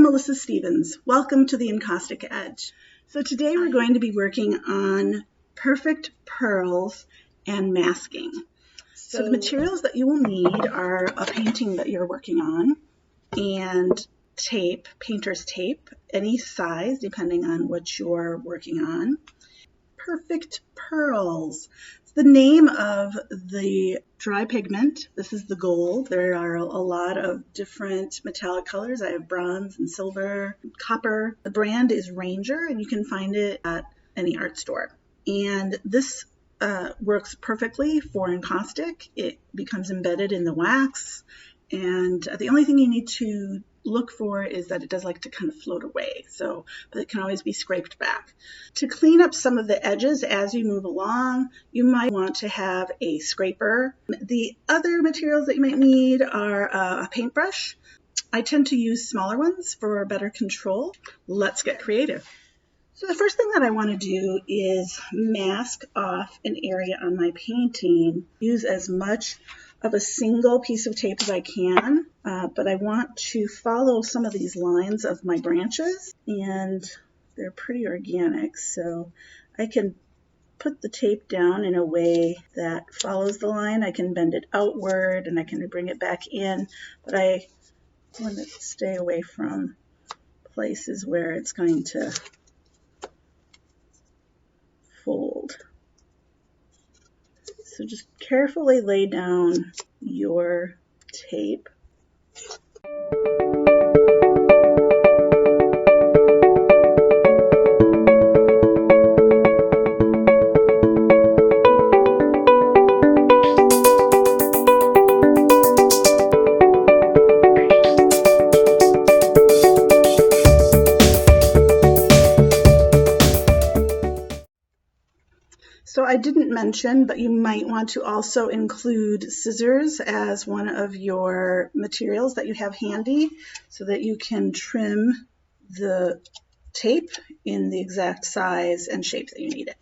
Melissa Stevens. Welcome to the Encaustic Edge. So today we're going to be working on perfect pearls and masking. So the materials that you will need are a painting that you're working on and tape, painter's tape, any size depending on what you're working on. Perfect pearls. It's the name of the dry pigment. This is the gold. There are a lot of different metallic colors. I have bronze and silver, copper. The brand is Ranger, and you can find it at any art store. And this works perfectly for encaustic. It becomes embedded in the wax, and the only thing you need to look for is that it does like to kind of float away, but it can always be scraped back. To clean up some of the edges as you move along, you might want to have a scraper. The other materials that you might need are a paintbrush. I tend to use smaller ones for better control. Let's get creative. So the first thing that I want to do is mask off an area on my painting. Use as much of a single piece of tape as I can, but I want to follow some of these lines of my branches, and they're pretty organic, so I can put the tape down in a way that follows the line. I can bend it outward and I can bring it back in, but I want to stay away from places where it's going to fold. So just carefully lay down your tape. So I didn't mention, but you might want to also include scissors as one of your materials that you have handy so that you can trim the tape in the exact size and shape that you need it.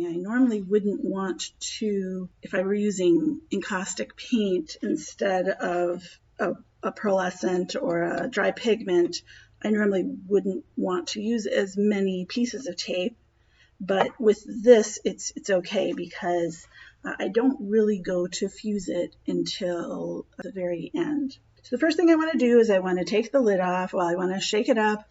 I normally wouldn't want to, if I were using encaustic paint instead of a pearlescent or a dry pigment, I normally wouldn't want to use as many pieces of tape. But with this, it's okay because I don't really go to fuse it until the very end. So the first thing I want to do is I want to take the lid off. Well, I want to shake it up,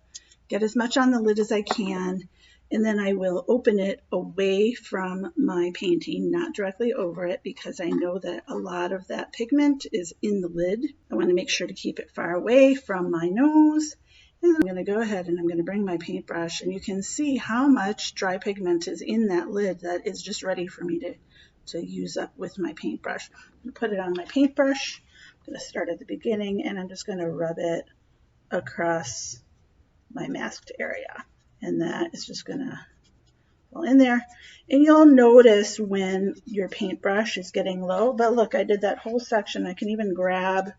get as much on the lid as I can, and then I will open it away from my painting, not directly over it, because I know that a lot of that pigment is in the lid. I want to make sure to keep it far away from my nose. And I'm going to go ahead and I'm going to bring my paintbrush, and you can see how much dry pigment is in that lid that is just ready for me to use up with my paintbrush. I'm going to put it on my paintbrush. I'm going to start at the beginning, and I'm just going to rub it across my masked area. And that is just going to fall in there. And you'll notice when your paintbrush is getting low, but look, I did that whole section. I can even grab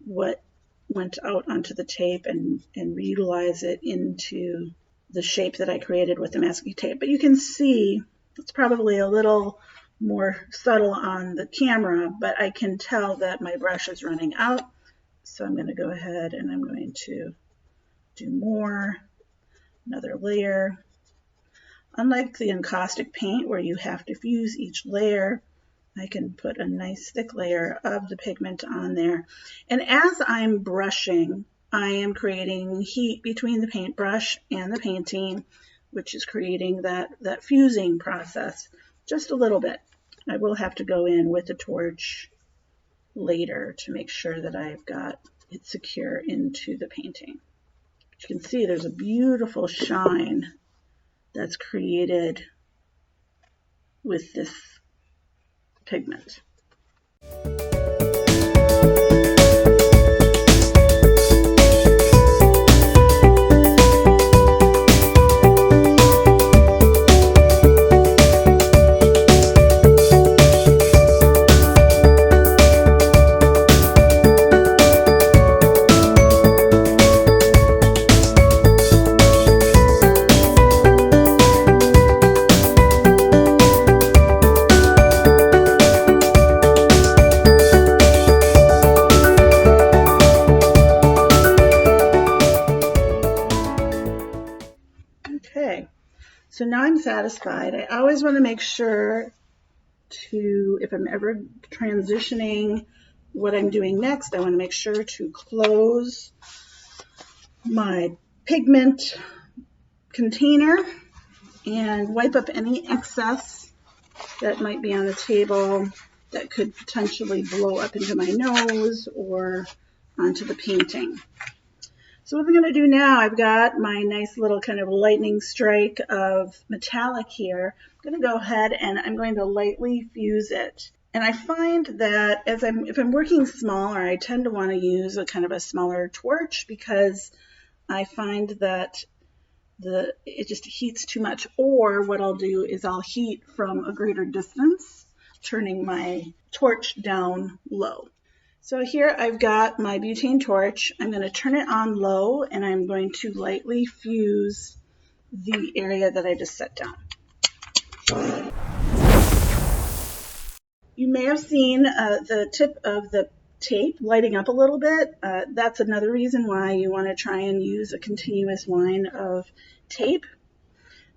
what went out onto the tape and reutilize it into the shape that I created with the masking tape. But you can see it's probably a little more subtle on the camera, but I can tell that my brush is running out. So I'm going to go ahead and I'm going to do more, another layer. Unlike the encaustic paint where you have to fuse each layer, I can put a nice thick layer of the pigment on there. And as I'm brushing, I am creating heat between the paintbrush and the painting, which is creating that fusing process just a little bit. I will have to go in with the torch later to make sure that I've got it secure into the painting. But you can see there's a beautiful shine that's created with this pigment. So now I'm satisfied. I always want to make sure to, if I'm ever transitioning what I'm doing next, I want to make sure to close my pigment container and wipe up any excess that might be on the table that could potentially blow up into my nose or onto the painting. So what I'm going to do now, I've got my nice little kind of lightning strike of metallic here. I'm going to go ahead and I'm going to lightly fuse it. And I find that if I'm working smaller, I tend to want to use a kind of a smaller torch because I find that it just heats too much. Or what I'll do is I'll heat from a greater distance, turning my torch down low. So here I've got my butane torch. I'm going to turn it on low and I'm going to lightly fuse the area that I just set down. You may have seen the tip of the tape lighting up a little bit. That's another reason why you want to try and use a continuous line of tape.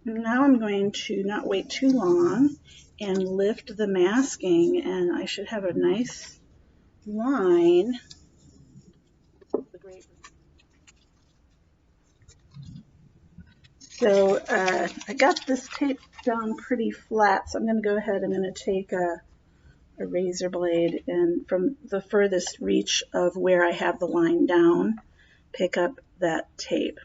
Now I'm going to not wait too long and lift the masking, and I should have a nice line. So I got this tape down pretty flat, so I'm going to go ahead, I'm going to take a razor blade and from the furthest reach of where I have the line down, pick up that tape.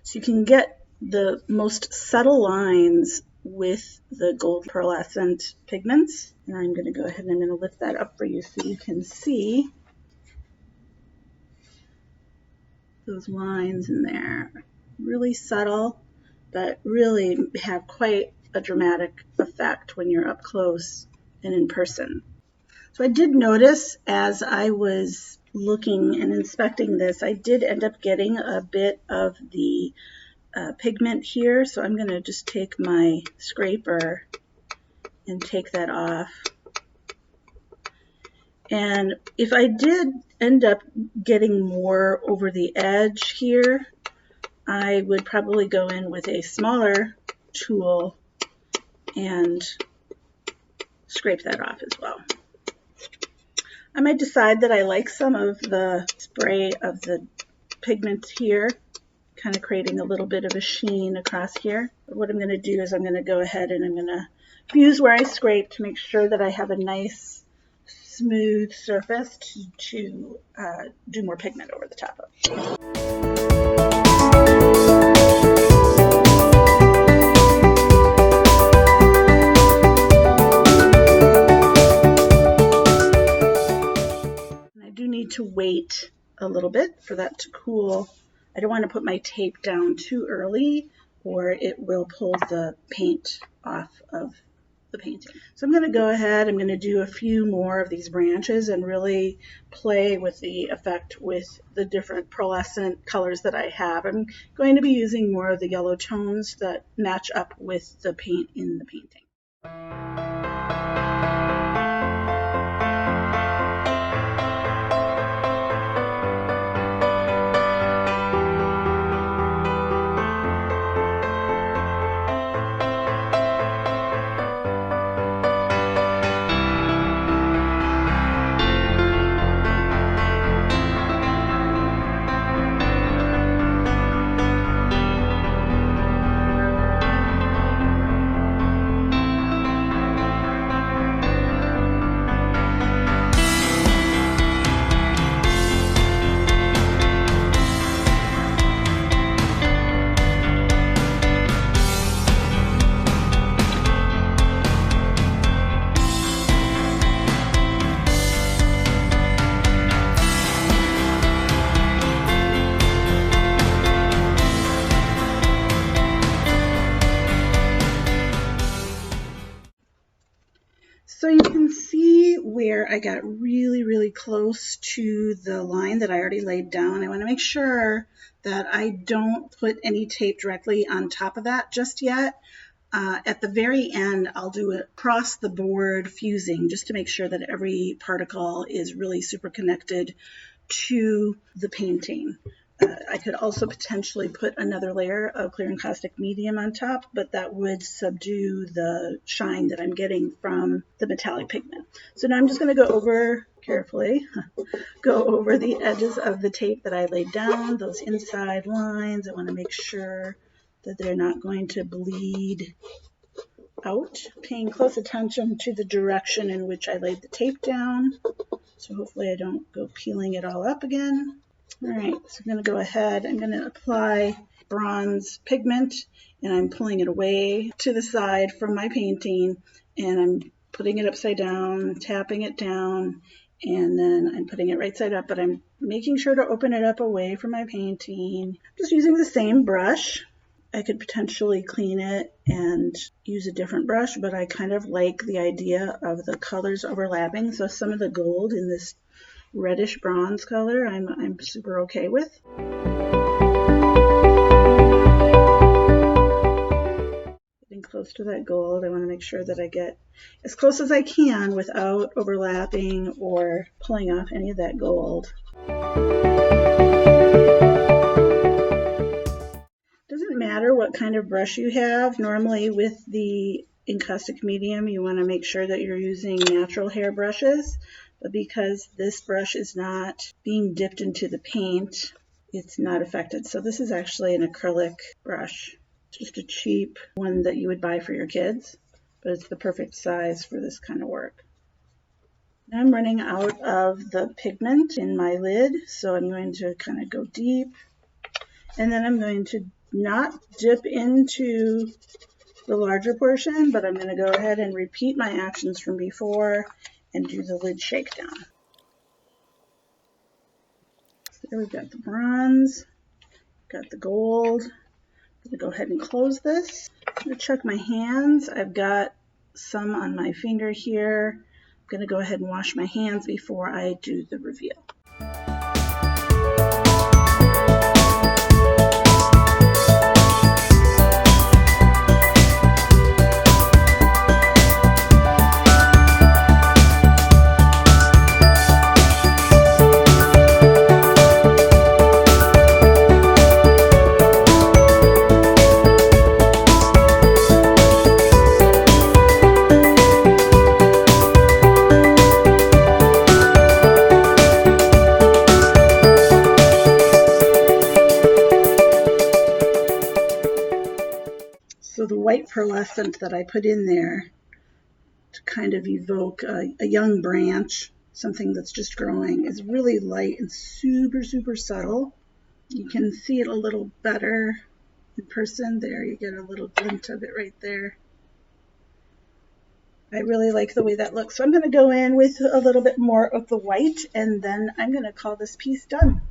So you can get the most subtle lines with the gold pearlescent pigments. And I'm going to go ahead and I'm going to lift that up for you so you can see those lines in there. Really subtle, but really have quite a dramatic effect when you're up close and in person. So I did notice as I was looking and inspecting this, I did end up getting a bit of the pigment here. So I'm going to just take my scraper and take that off. And if I did end up getting more over the edge here, I would probably go in with a smaller tool and scrape that off as well. I might decide that I like some of the spray of the pigment here, kind of creating a little bit of a sheen across here. But what I'm going to do is I'm going to go ahead and I'm going to fuse where I scraped to make sure that I have a nice smooth surface to do more pigment over the top of. To wait a little bit for that to cool. I don't want to put my tape down too early or it will pull the paint off of the painting. So I'm going to go ahead, I'm going to do a few more of these branches and really play with the effect with the different pearlescent colors that I have. I'm going to be using more of the yellow tones that match up with the paint in the painting. So you can see where I got really, really close to the line that I already laid down. I want to make sure that I don't put any tape directly on top of that just yet. At the very end, I'll do it across the board fusing just to make sure that every particle is really super connected to the painting. I could also potentially put another layer of clear encaustic medium on top, but that would subdue the shine that I'm getting from the metallic pigment. So now I'm just going to go over carefully, go over the edges of the tape that I laid down, those inside lines. I want to make sure that they're not going to bleed out, paying close attention to the direction in which I laid the tape down. So hopefully I don't go peeling it all up again. All right, so I'm going to go ahead, I'm going to apply bronze pigment, and I'm pulling it away to the side from my painting, and I'm putting it upside down, tapping it down, and then I'm putting it right side up, but I'm making sure to open it up away from my painting. Just using the same brush. I could potentially clean it and use a different brush, but I kind of like the idea of the colors overlapping. So some of the gold in this reddish bronze color I'm super okay with. Getting close to that gold, I want to make sure that I get as close as I can without overlapping or pulling off any of that gold. Doesn't matter what kind of brush you have. Normally with the encaustic medium, you want to make sure that you're using natural hair brushes, but because this brush is not being dipped into the paint, it's not affected. So this is actually an acrylic brush, just a cheap one that you would buy for your kids, but it's the perfect size for this kind of work. Now I'm running out of the pigment in my lid, so I'm going to kind of go deep, and then I'm going to not dip into the larger portion, but I'm going to go ahead and repeat my actions from before and do the lid shakedown. So there we've got the bronze, got the gold. I'm going to go ahead and close this. I'm going to check my hands. I've got some on my finger here. I'm going to go ahead and wash my hands before I do the reveal. So the white pearlescent that I put in there to kind of evoke a young branch, something that's just growing, is really light and super, super subtle. You can see it a little better in person. There, you get a little glint of it right there. I really like the way that looks. So I'm going to go in with a little bit more of the white, and then I'm going to call this piece done.